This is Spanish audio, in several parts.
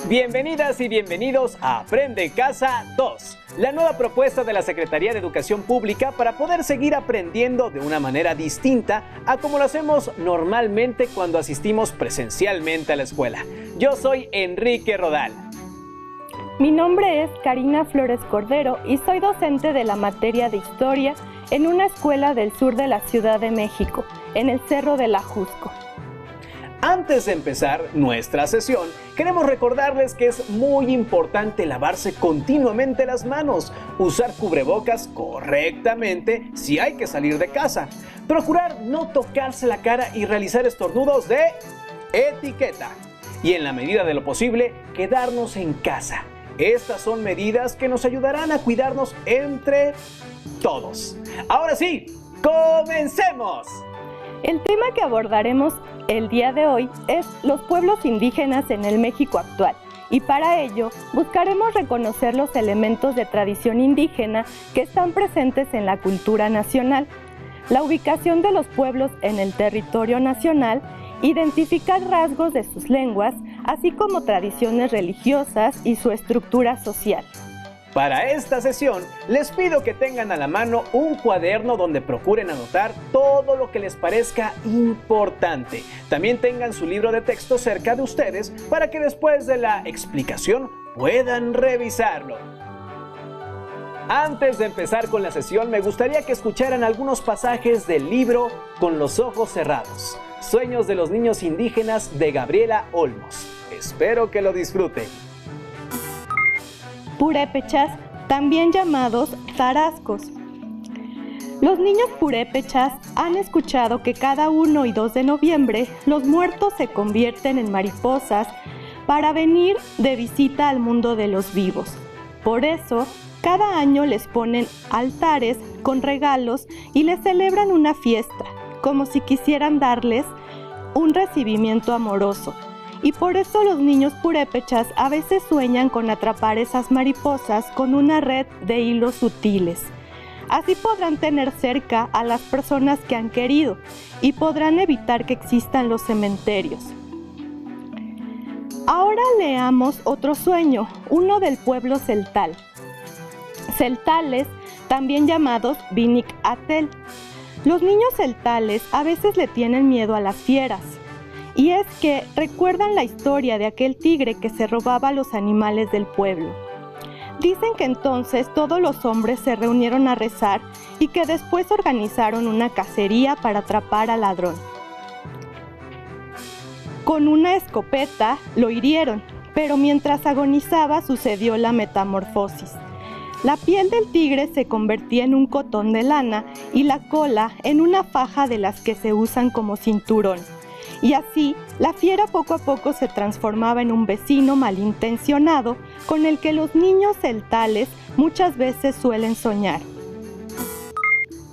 Bienvenidas y bienvenidos a Aprende en Casa 2, la nueva propuesta de la Secretaría de Educación Pública para poder seguir aprendiendo de una manera distinta a como lo hacemos normalmente cuando asistimos presencialmente a la escuela. Yo soy Enrique Rodal. Mi nombre es Karina Flores Cordero y soy docente de la materia de Historia en una escuela del sur de la Ciudad de México, en el Cerro de la Jusco. Antes de empezar nuestra sesión, queremos recordarles que es muy importante lavarse continuamente las manos, usar cubrebocas correctamente si hay que salir de casa, procurar no tocarse la cara y realizar estornudos de etiqueta. Y en la medida de lo posible, quedarnos en casa. Estas son medidas que nos ayudarán a cuidarnos entre todos. Ahora sí, ¡comencemos! El tema que abordaremos el día de hoy es los pueblos indígenas en el México actual, y para ello buscaremos reconocer los elementos de tradición indígena que están presentes en la cultura nacional, la ubicación de los pueblos en el territorio nacional, identificar rasgos de sus lenguas, así como tradiciones religiosas y su estructura social. Para esta sesión, les pido que tengan a la mano un cuaderno donde procuren anotar todo lo que les parezca importante. También tengan su libro de texto cerca de ustedes para que después de la explicación puedan revisarlo. Antes de empezar con la sesión, me gustaría que escucharan algunos pasajes del libro Con los ojos cerrados, Sueños de los niños indígenas de Gabriela Olmos. Espero que lo disfruten. Purépechas, también llamados tarascos. Los niños purépechas han escuchado que cada 1 y 2 de noviembre los muertos se convierten en mariposas para venir de visita al mundo de los vivos. Por eso, cada año les ponen altares con regalos y les celebran una fiesta, como si quisieran darles un recibimiento amoroso. Y por eso los niños purépechas a veces sueñan con atrapar esas mariposas con una red de hilos sutiles. Así podrán tener cerca a las personas que han querido y podrán evitar que existan los cementerios. Ahora leamos otro sueño, uno del pueblo celtal. Celtales, también llamados Binic-Atel. Los niños celtales a veces le tienen miedo a las fieras. Y es que recuerdan la historia de aquel tigre que se robaba a los animales del pueblo. Dicen que entonces todos los hombres se reunieron a rezar y que después organizaron una cacería para atrapar al ladrón. Con una escopeta lo hirieron, pero mientras agonizaba sucedió la metamorfosis. La piel del tigre se convertía en un cotón de lana y la cola en una faja de las que se usan como cinturón. Y así, la fiera poco a poco se transformaba en un vecino malintencionado con el que los niños celtales muchas veces suelen soñar.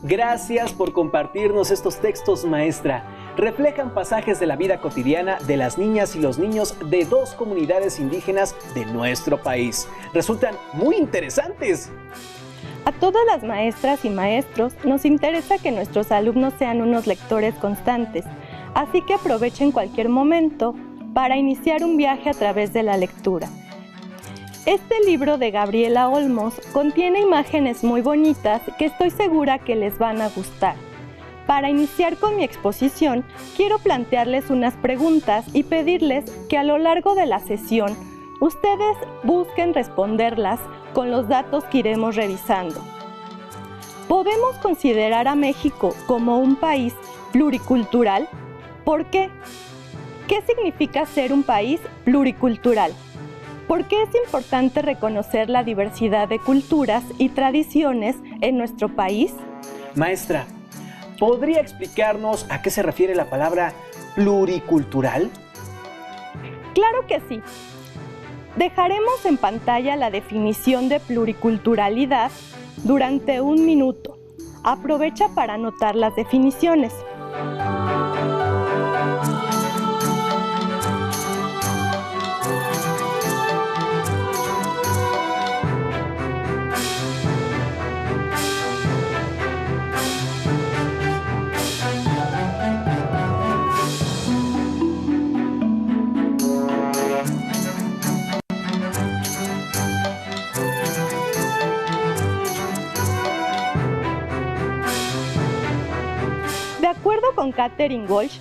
Gracias por compartirnos estos textos, maestra. Reflejan pasajes de la vida cotidiana de las niñas y los niños de 2 comunidades indígenas de nuestro país. Resultan muy interesantes. A todas las maestras y maestros nos interesa que nuestros alumnos sean unos lectores constantes. Así que aprovechen cualquier momento para iniciar un viaje a través de la lectura. Este libro de Gabriela Olmos contiene imágenes muy bonitas que estoy segura que les van a gustar. Para iniciar con mi exposición, quiero plantearles unas preguntas y pedirles que a lo largo de la sesión, ustedes busquen responderlas con los datos que iremos revisando. ¿Podemos considerar a México como un país pluricultural? ¿Por qué? ¿Qué significa ser un país pluricultural? ¿Por qué es importante reconocer la diversidad de culturas y tradiciones en nuestro país? Maestra, ¿podría explicarnos a qué se refiere la palabra pluricultural? Claro que sí. Dejaremos en pantalla la definición de pluriculturalidad durante 1 minuto. Aprovecha para anotar las definiciones. con Katherine Walsh,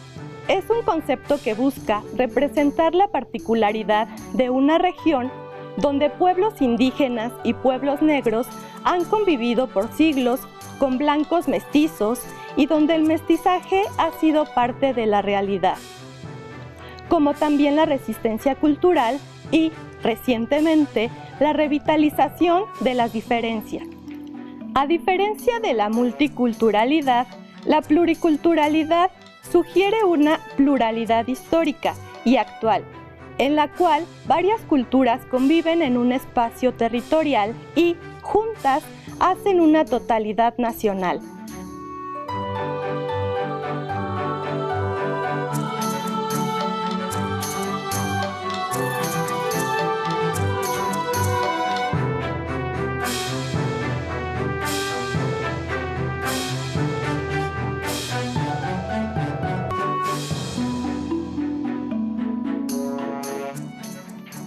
es un concepto que busca representar la particularidad de una región donde pueblos indígenas y pueblos negros han convivido por siglos con blancos mestizos y donde el mestizaje ha sido parte de la realidad, como también la resistencia cultural y, recientemente, la revitalización de las diferencias. A diferencia de la multiculturalidad, la pluriculturalidad sugiere una pluralidad histórica y actual, en la cual varias culturas conviven en un espacio territorial y, juntas, hacen una totalidad nacional.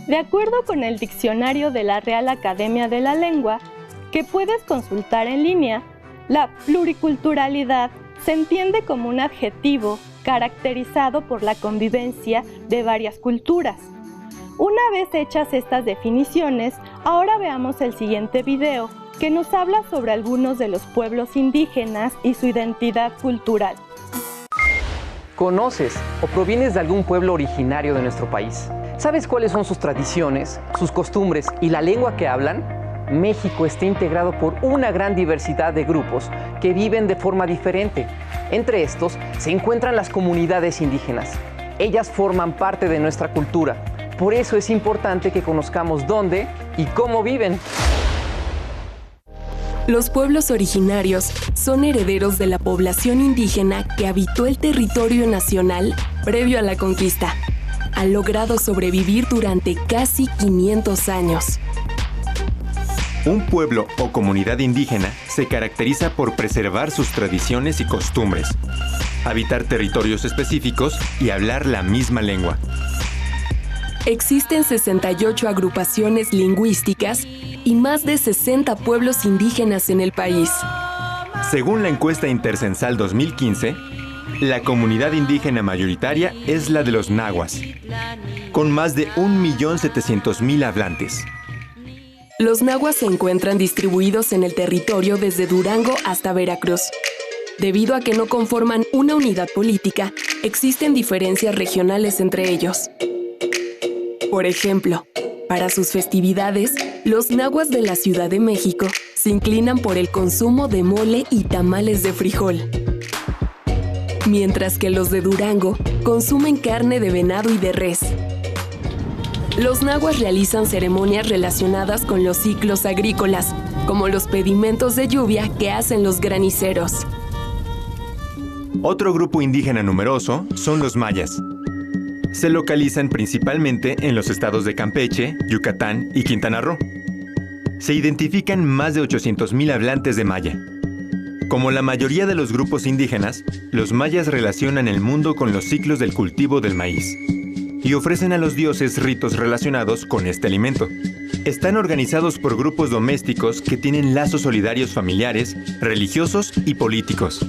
De acuerdo con el diccionario de la Real Academia de la Lengua, que puedes consultar en línea, la pluriculturalidad se entiende como un adjetivo caracterizado por la convivencia de varias culturas. Una vez hechas estas definiciones, ahora veamos el siguiente video que nos habla sobre algunos de los pueblos indígenas y su identidad cultural. ¿Conoces o provienes de algún pueblo originario de nuestro país? ¿Sabes cuáles son sus tradiciones, sus costumbres y la lengua que hablan? México está integrado por una gran diversidad de grupos que viven de forma diferente. Entre estos se encuentran las comunidades indígenas. Ellas forman parte de nuestra cultura. Por eso es importante que conozcamos dónde y cómo viven. Los pueblos originarios son herederos de la población indígena que habitó el territorio nacional previo a la conquista. Han logrado sobrevivir durante casi 500 años. Un pueblo o comunidad indígena se caracteriza por preservar sus tradiciones y costumbres, habitar territorios específicos y hablar la misma lengua. Existen 68 agrupaciones lingüísticas y más de 60 pueblos indígenas en el país. Según la encuesta Intercensal 2015, la comunidad indígena mayoritaria es la de los nahuas, con más de 1.700.000 hablantes. Los nahuas se encuentran distribuidos en el territorio desde Durango hasta Veracruz. Debido a que no conforman una unidad política, existen diferencias regionales entre ellos. Por ejemplo, para sus festividades, los nahuas de la Ciudad de México se inclinan por el consumo de mole y tamales de frijol, mientras que los de Durango consumen carne de venado y de res. Los nahuas realizan ceremonias relacionadas con los ciclos agrícolas, como los pedimentos de lluvia que hacen los graniceros. Otro grupo indígena numeroso son los mayas. Se localizan principalmente en los estados de Campeche, Yucatán y Quintana Roo. Se identifican más de 800.000 hablantes de maya. Como la mayoría de los grupos indígenas, los mayas relacionan el mundo con los ciclos del cultivo del maíz y ofrecen a los dioses ritos relacionados con este alimento. Están organizados por grupos domésticos que tienen lazos solidarios familiares, religiosos y políticos.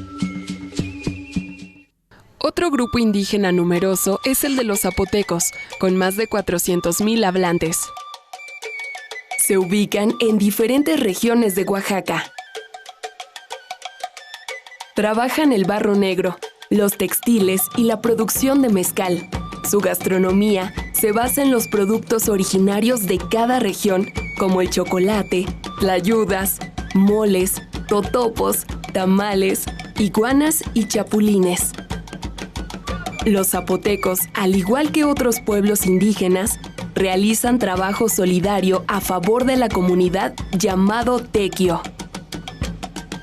Otro grupo indígena numeroso es el de los zapotecos, con más de 400.000 hablantes. Se ubican en diferentes regiones de Oaxaca. Trabajan el barro negro, los textiles y la producción de mezcal. Su gastronomía se basa en los productos originarios de cada región, como el chocolate, tlayudas, moles, totopos, tamales, iguanas y chapulines. Los zapotecos, al igual que otros pueblos indígenas, realizan trabajo solidario a favor de la comunidad llamado tequio.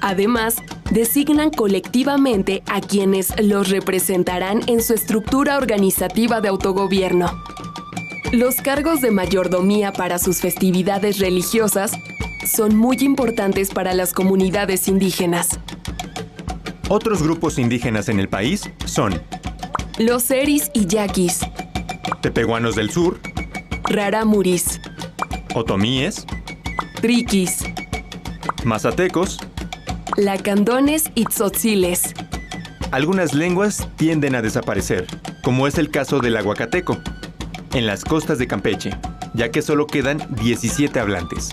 Además, designan colectivamente a quienes los representarán en su estructura organizativa de autogobierno. Los cargos de mayordomía para sus festividades religiosas son muy importantes para las comunidades indígenas. Otros grupos indígenas en el país son Los seris y yaquis, tepehuanos del sur, rarámuris, otomíes, triquis, mazatecos, lacandones y tzotziles, Algunas lenguas tienden a desaparecer, como es el caso del aguacateco, en las costas de Campeche, ya que solo quedan 17 hablantes.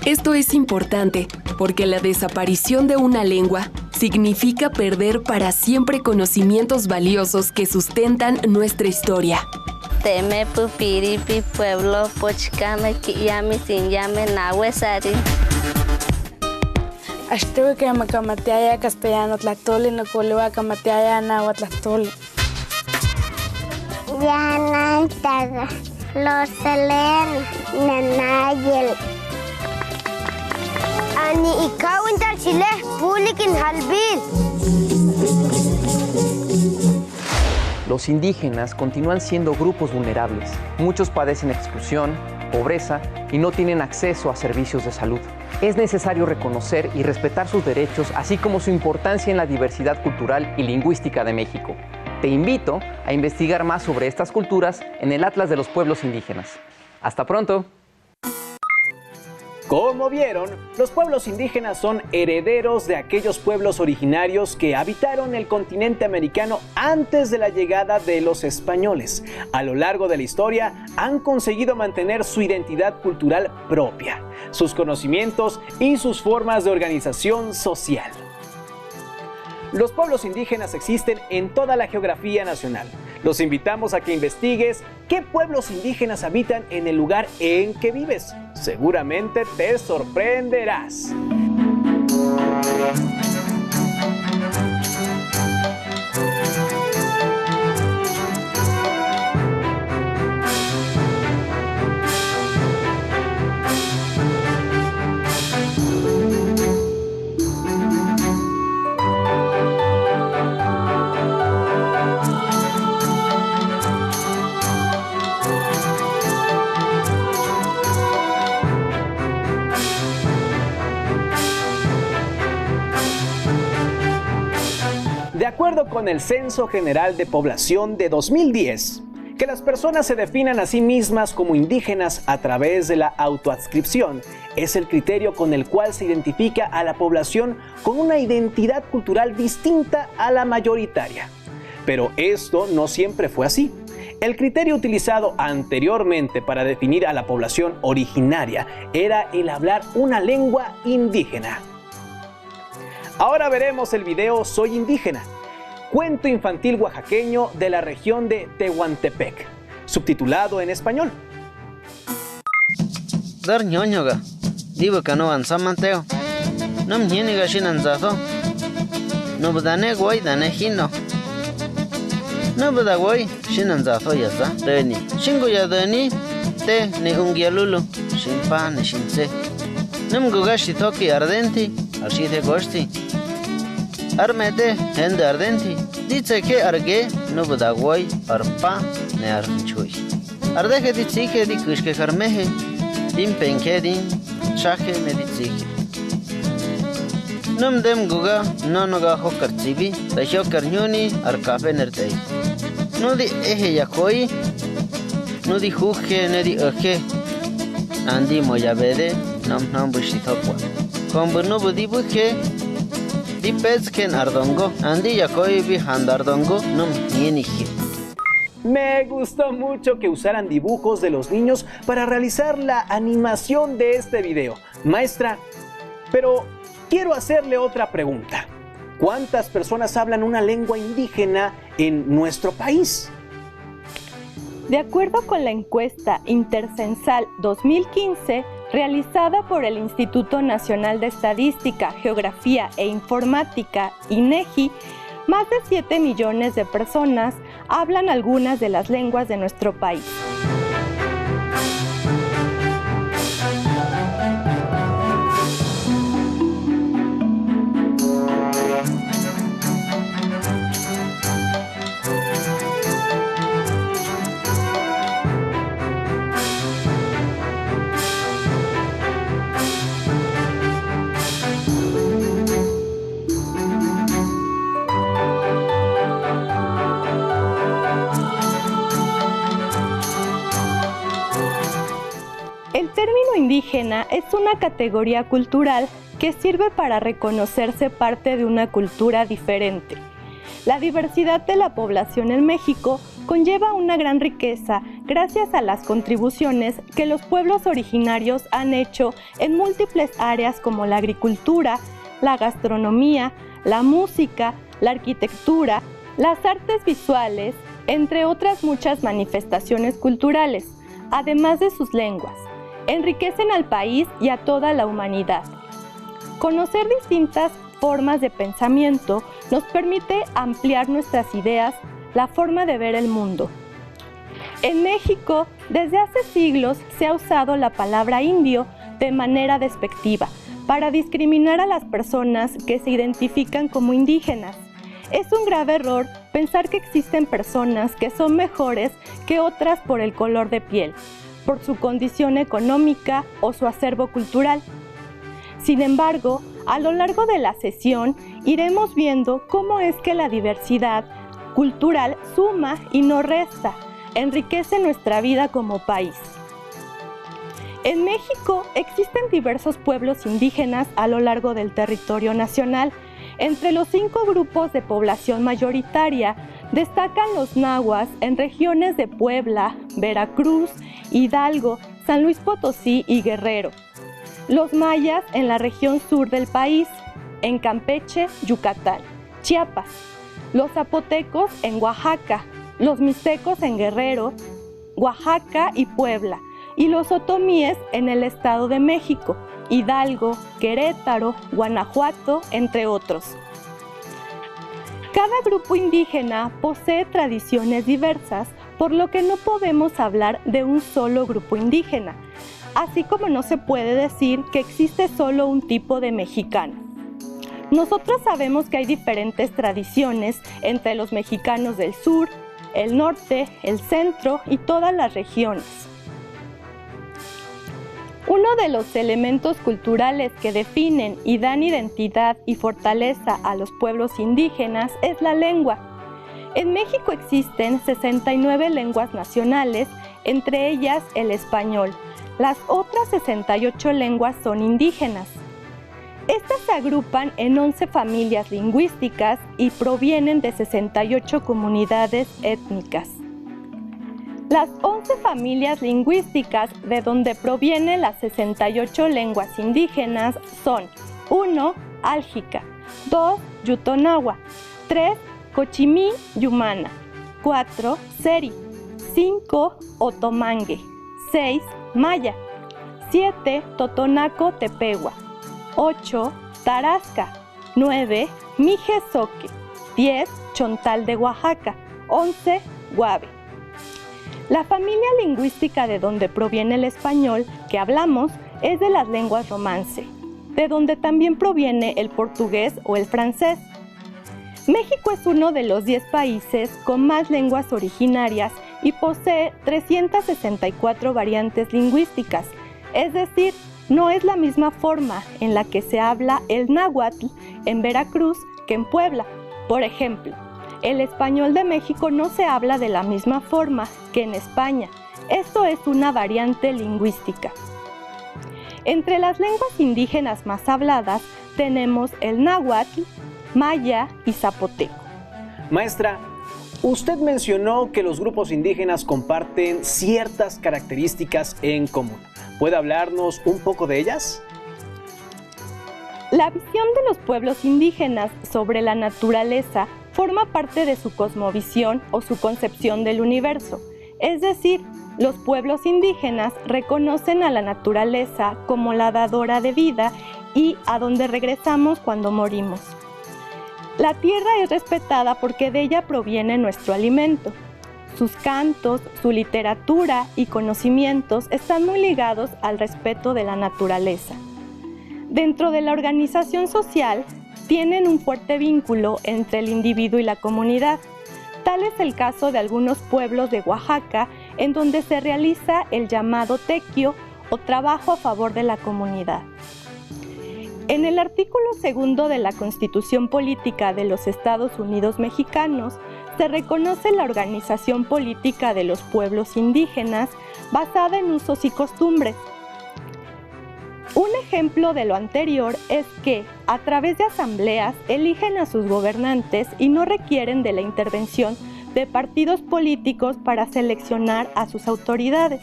Esto es importante porque la desaparición de una lengua significa perder para siempre conocimientos valiosos que sustentan nuestra historia. Teme pupiripi pueblo pochcame kiyami sin llame nahuesari. Ashtuve que macamateaya castellano tlactoli no colua camateaya nahuatlactoli. Yana taga los selen nanayel. Ani ikaw intal chile pulikin halbil. Los indígenas continúan siendo grupos vulnerables. Muchos padecen exclusión, pobreza y no tienen acceso a servicios de salud. Es necesario reconocer y respetar sus derechos, así como su importancia en la diversidad cultural y lingüística de México. Te invito a investigar más sobre estas culturas en el Atlas de los Pueblos Indígenas. ¡Hasta pronto! Como vieron, los pueblos indígenas son herederos de aquellos pueblos originarios que habitaron el continente americano antes de la llegada de los españoles. A lo largo de la historia han conseguido mantener su identidad cultural propia, sus conocimientos y sus formas de organización social. Los pueblos indígenas existen en toda la geografía nacional. Los invitamos a que investigues qué pueblos indígenas habitan en el lugar en que vives. Seguramente te sorprenderás. De acuerdo con el Censo General de Población de 2010, que las personas se definan a sí mismas como indígenas a través de la autoadscripción es el criterio con el cual se identifica a la población con una identidad cultural distinta a la mayoritaria. Pero esto no siempre fue así. El criterio utilizado anteriormente para definir a la población originaria era el hablar una lengua indígena. Ahora veremos el video Soy Indígena, cuento infantil oaxaqueño de la región de Tehuantepec, subtitulado en español. Dar ñoñoga, digo que no ansamanteo, no mnieniga shinanzazo, no budane guay dane hino, no budaguay shinanzazo ya está, deni, shingo ya deni, te ni ungialulu, shinpa ni shinse, num gugashi toki ardenti, así de gosti. Armete, gente ardenti, dice que arge no budaguay, arpa, ne arnchui. Ardeje dice que di kushke karmeje, dim penke dim, shaje ne dice. Num dem guga, no noga hokar chibi, da hokar nyuni, arkafe nerdei. No di eje yakoi, no di huje, ne di eje. Andi moyabede, nam bushitokwa. Kombu no budi buke, di pezken ardongo, andi yakoi bi handardongo, num nieniji. Me gustó mucho que usaran dibujos de los niños para realizar la animación de este video. Maestra, pero quiero hacerle otra pregunta. ¿Cuántas personas hablan una lengua indígena en nuestro país? De acuerdo con la encuesta Intercensal 2015, realizada por el Instituto Nacional de Estadística, Geografía e Informática, INEGI, más de 7 millones de personas hablan algunas de las lenguas de nuestro país. El término indígena es una categoría cultural que sirve para reconocerse parte de una cultura diferente. La diversidad de la población en México conlleva una gran riqueza gracias a las contribuciones que los pueblos originarios han hecho en múltiples áreas como la agricultura, la gastronomía, la música, la arquitectura, las artes visuales, entre otras muchas manifestaciones culturales, además de sus lenguas. Enriquecen al país y a toda la humanidad. Conocer distintas formas de pensamiento nos permite ampliar nuestras ideas, la forma de ver el mundo. En México, desde hace siglos se ha usado la palabra indio de manera despectiva para discriminar a las personas que se identifican como indígenas. Es un grave error pensar que existen personas que son mejores que otras por el color de piel, por su condición económica o su acervo cultural. Sin embargo, a lo largo de la sesión iremos viendo cómo es que la diversidad cultural suma y no resta, enriquece nuestra vida como país. En México existen diversos pueblos indígenas a lo largo del territorio nacional. Entre los 5 grupos de población mayoritaria destacan los nahuas en regiones de Puebla, Veracruz, Hidalgo, San Luis Potosí y Guerrero. Los mayas en la región sur del país, en Campeche, Yucatán, Chiapas. Los zapotecos en Oaxaca, los mixtecos en Guerrero, Oaxaca y Puebla. Y los otomíes en el Estado de México, Hidalgo, Querétaro, Guanajuato, entre otros. Cada grupo indígena posee tradiciones diversas, por lo que no podemos hablar de un solo grupo indígena, así como no se puede decir que existe solo un tipo de mexicano. Nosotros sabemos que hay diferentes tradiciones entre los mexicanos del sur, el norte, el centro y todas las regiones. Uno de los elementos culturales que definen y dan identidad y fortaleza a los pueblos indígenas es la lengua. En México existen 69 lenguas nacionales, entre ellas el español. Las otras 68 lenguas son indígenas. Estas se agrupan en 11 familias lingüísticas y provienen de 68 comunidades étnicas. Las 11 familias lingüísticas de donde provienen las 68 lenguas indígenas son 1. Álgica, 2. Yutonagua, 3. Cochimí Yumana, 4. Seri, 5. Otomangue, 6. Maya, 7. Totonaco Tepehua, 8. Tarasca, 9. Mijezoque, 10. Chontal de Oaxaca, 11. Guave. La familia lingüística de donde proviene el español que hablamos es de las lenguas romance, de donde también proviene el portugués o el francés. México es uno de los 10 países con más lenguas originarias y posee 364 variantes lingüísticas, es decir, no es la misma forma en la que se habla el náhuatl en Veracruz que en Puebla. Por ejemplo, el español de México no se habla de la misma forma que en España. Esto es una variante lingüística. Entre las lenguas indígenas más habladas tenemos el náhuatl, maya y zapoteco. Maestra, usted mencionó que los grupos indígenas comparten ciertas características en común. ¿Puede hablarnos un poco de ellas? La visión de los pueblos indígenas sobre la naturaleza forma parte de su cosmovisión o su concepción del universo. Es decir, los pueblos indígenas reconocen a la naturaleza como la dadora de vida y a donde regresamos cuando morimos. La tierra es respetada porque de ella proviene nuestro alimento. Sus cantos, su literatura y conocimientos están muy ligados al respeto de la naturaleza. Dentro de la organización social, tienen un fuerte vínculo entre el individuo y la comunidad. Tal es el caso de algunos pueblos de Oaxaca, en donde se realiza el llamado tequio o trabajo a favor de la comunidad. En el artículo 2 de la Constitución Política de los Estados Unidos Mexicanos, se reconoce la organización política de los pueblos indígenas basada en usos y costumbres. Un ejemplo de lo anterior es que, a través de asambleas, eligen a sus gobernantes y no requieren de la intervención de partidos políticos para seleccionar a sus autoridades,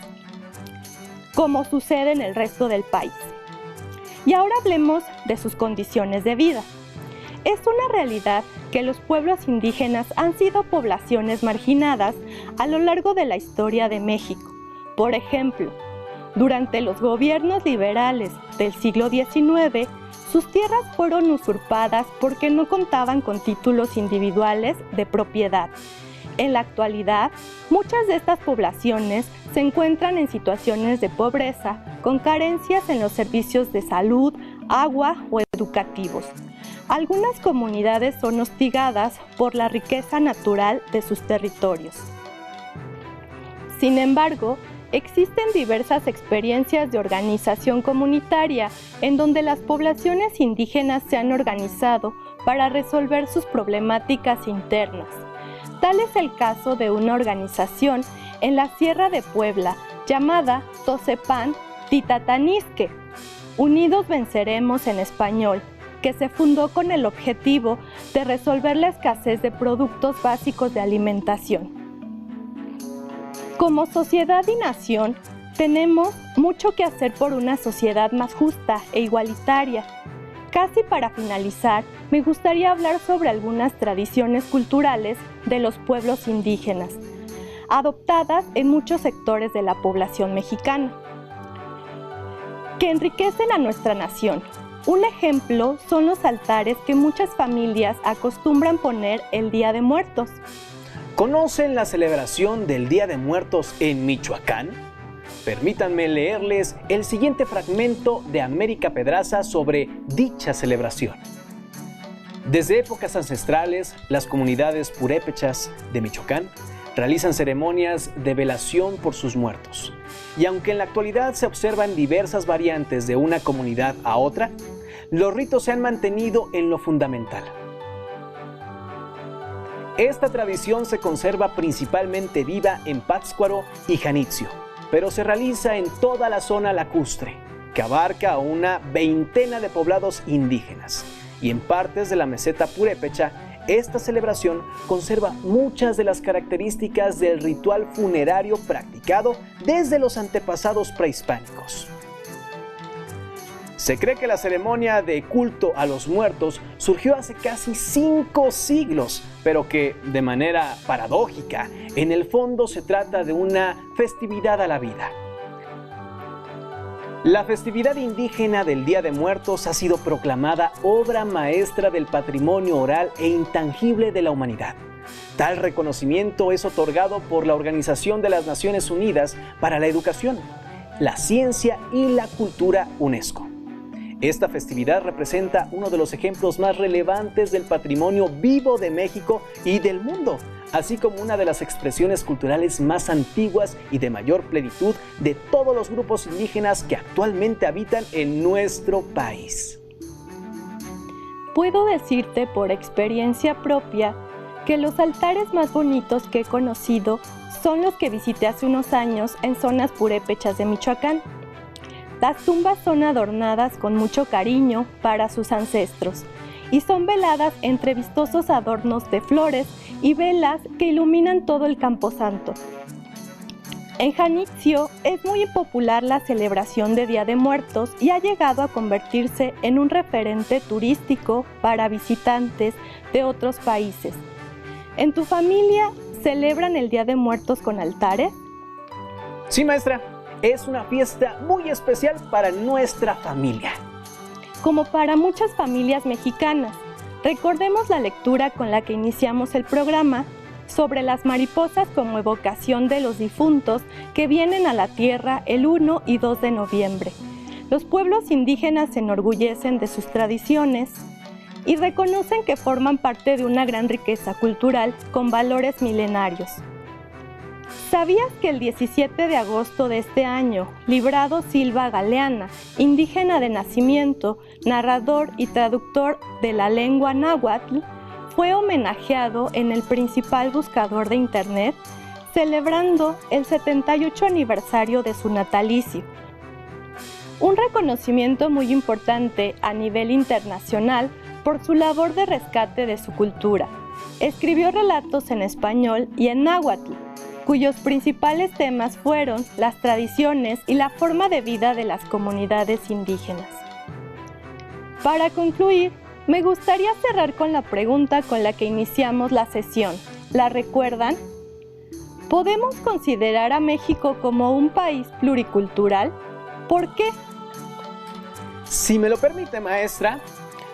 como sucede en el resto del país. Y ahora hablemos de sus condiciones de vida. Es una realidad que los pueblos indígenas han sido poblaciones marginadas a lo largo de la historia de México. Por ejemplo, durante los gobiernos liberales del siglo XIX, sus tierras fueron usurpadas porque no contaban con títulos individuales de propiedad. En la actualidad, muchas de estas poblaciones se encuentran en situaciones de pobreza, con carencias en los servicios de salud, agua o educativos. Algunas comunidades son hostigadas por la riqueza natural de sus territorios. Sin embargo, existen diversas experiencias de organización comunitaria en donde las poblaciones indígenas se han organizado para resolver sus problemáticas internas. Tal es el caso de una organización en la Sierra de Puebla llamada Tosepan Titatanisque, Unidos Venceremos en español, que se fundó con el objetivo de resolver la escasez de productos básicos de alimentación. Como sociedad y nación, tenemos mucho que hacer por una sociedad más justa e igualitaria. Casi para finalizar, me gustaría hablar sobre algunas tradiciones culturales de los pueblos indígenas, adoptadas en muchos sectores de la población mexicana, que enriquecen a nuestra nación. Un ejemplo son los altares que muchas familias acostumbran poner el Día de Muertos. ¿Conocen la celebración del Día de Muertos en Michoacán? Permítanme leerles el siguiente fragmento de América Pedraza sobre dicha celebración. Desde épocas ancestrales, las comunidades purépechas de Michoacán realizan ceremonias de velación por sus muertos. Y aunque en la actualidad se observan diversas variantes de una comunidad a otra, los ritos se han mantenido en lo fundamental. Esta tradición se conserva principalmente viva en Pátzcuaro y Janitzio, pero se realiza en toda la zona lacustre, que abarca a una veintena de poblados indígenas, y en partes de la meseta purépecha. Esta celebración conserva muchas de las características del ritual funerario practicado desde los antepasados prehispánicos. Se cree que la ceremonia de culto a los muertos surgió hace casi 5 siglos, pero que, de manera paradójica, en el fondo se trata de una festividad a la vida. La festividad indígena del Día de Muertos ha sido proclamada obra maestra del patrimonio oral e intangible de la humanidad. Tal reconocimiento es otorgado por la Organización de las Naciones Unidas para la Educación, la Ciencia y la Cultura UNESCO. Esta festividad representa uno de los ejemplos más relevantes del patrimonio vivo de México y del mundo, así como una de las expresiones culturales más antiguas y de mayor plenitud de todos los grupos indígenas que actualmente habitan en nuestro país. Puedo decirte por experiencia propia que los altares más bonitos que he conocido son los que visité hace unos años en zonas purépechas de Michoacán. Las tumbas son adornadas con mucho cariño para sus ancestros y son veladas entre vistosos adornos de flores y velas que iluminan todo el camposanto. En Janitzio es muy popular la celebración de Día de Muertos y ha llegado a convertirse en un referente turístico para visitantes de otros países. ¿En tu familia celebran el Día de Muertos con altares? Sí, maestra. Es una fiesta muy especial para nuestra familia. Como para muchas familias mexicanas, recordemos la lectura con la que iniciamos el programa sobre las mariposas como evocación de los difuntos que vienen a la tierra el 1 y 2 de noviembre. Los pueblos indígenas se enorgullecen de sus tradiciones y reconocen que forman parte de una gran riqueza cultural con valores milenarios. ¿Sabías que el 17 de agosto de este año, Librado Silva Galeana, indígena de nacimiento, narrador y traductor de la lengua náhuatl, fue homenajeado en el principal buscador de Internet, celebrando el 78 aniversario de su natalicio? un reconocimiento muy importante a nivel internacional por su labor de rescate de su cultura. Escribió relatos en español y en náhuatl, cuyos principales temas fueron las tradiciones y la forma de vida de las comunidades indígenas. Para concluir, me gustaría cerrar con la pregunta con la que iniciamos la sesión. ¿La recuerdan? ¿Podemos considerar a México como un país pluricultural? ¿Por qué? Si me lo permite, maestra,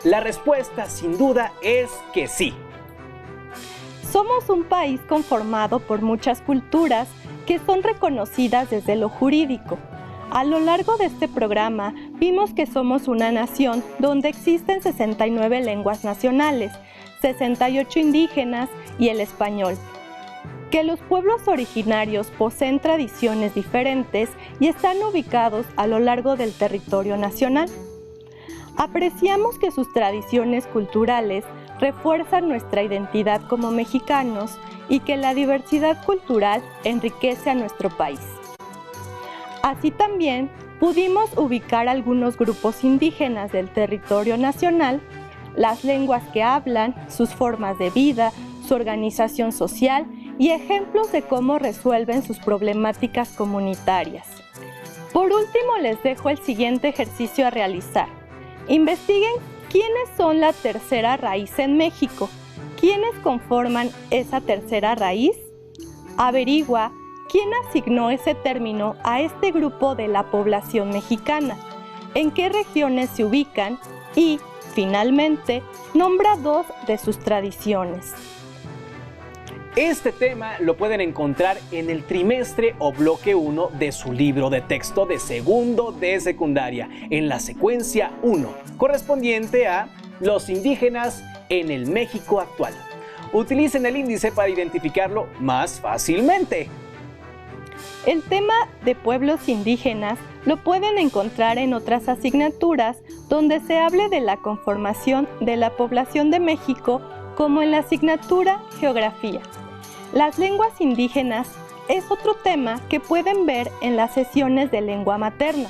la respuesta sin duda es que sí. Somos un país conformado por muchas culturas que son reconocidas desde lo jurídico. A lo largo de este programa vimos que somos una nación donde existen 69 lenguas nacionales, 68 indígenas y el español. Que los pueblos originarios poseen tradiciones diferentes y están ubicados a lo largo del territorio nacional. Apreciamos que sus tradiciones culturales refuerzan nuestra identidad como mexicanos y que la diversidad cultural enriquece a nuestro país. Así también pudimos ubicar algunos grupos indígenas del territorio nacional, las lenguas que hablan, sus formas de vida, su organización social y ejemplos de cómo resuelven sus problemáticas comunitarias. Por último, les dejo el siguiente ejercicio a realizar. Investiguen quiénes son la tercera raíz en México, quiénes conforman esa tercera raíz. Averigua quién asignó ese término a este grupo de la población mexicana, en qué regiones se ubican y, finalmente, nombra 2 de sus tradiciones. Este tema lo pueden encontrar en el trimestre o bloque 1 de su libro de texto de segundo de secundaria, en la secuencia 1, correspondiente a los indígenas en el México actual. Utilicen el índice para identificarlo más fácilmente. El tema de pueblos indígenas lo pueden encontrar en otras asignaturas donde se hable de la conformación de la población de México, como en la asignatura Geografía. Las lenguas indígenas es otro tema que pueden ver en las sesiones de lengua materna.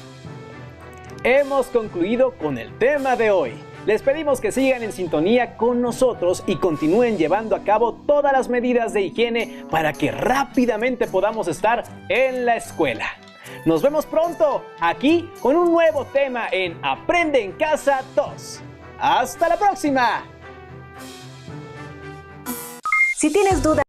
Hemos concluido con el tema de hoy. Les pedimos que sigan en sintonía con nosotros y continúen llevando a cabo todas las medidas de higiene para que rápidamente podamos estar en la escuela. Nos vemos pronto aquí con un nuevo tema en Aprende en Casa 2. ¡Hasta la próxima! Si tienes dudas